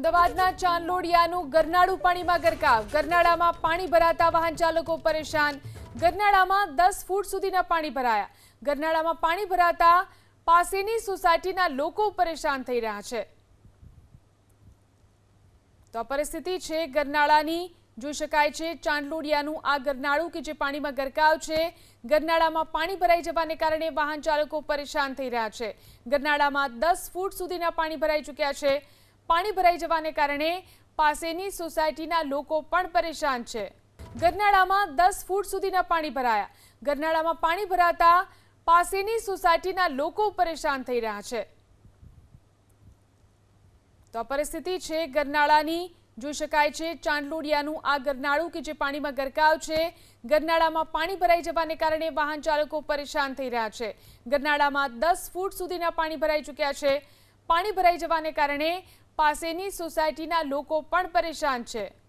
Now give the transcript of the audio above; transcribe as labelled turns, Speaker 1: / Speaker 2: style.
Speaker 1: અમદાવાદના ચાંદલોડિયાનું ગરનાળું પાણીમાં ગરકાવ। ગરનાળામાં પાણી ભરાતા વાહન ચાલકો પરેશાન। ગરનાળામાં 10 ફૂટ સુધીના પાણી ભરાયા। ગરનાળામાં પાણી ભરાતા પાસેની સોસાયટીના લોકો પરેશાન થઈ રહ્યા છે। તો આ પરિસ્થિતિ છે ગરનાળાની। જોઈ શકાય છે ચાંદલોડિયાનું આ ગરનાળું કે જે પાણીમાં ગરકાવ છે। ગરનાળામાં પાણી ભરાઈ જવાને કારણે વાહન ચાલકો પરેશાન થઈ રહ્યા છે। ગરનાળામાં 10 ફૂટ સુધીના પાણી ભરાઈ ચૂક્યા છે। પાણી ભરાઈ જવાને કારણે પાસેની સોસાયટીના લોકો પણ પરેશાન છે। ગરનાળામાં 10 ફૂટ સુધીના પાણી ભરાયા। ગરનાળામાં પાણી ભરાતા પાસેની સોસાયટીના લોકો પરેશાન થઈ રહ્યા છે। તો આ પરિસ્થિતિ છે ગરનાળાની। જોઈ શકાય છે ચાંદલોડિયાનું આ ગરનાળું કે જે પાણીમાં ગરકાવ છે। ગરનાળામાં પાણી ભરાઈ જવાને કારણે વાહન ચાલકો પરેશાન થઈ રહ્યા છે। ગરનાળામાં 10 ફૂટ સુધીના પાણી ભરાઈ ચૂક્યા છે। પાણી ભરાઈ જવાને કારણે પાસેની સોસાયટીના લોકો પણ પરેશાન છે।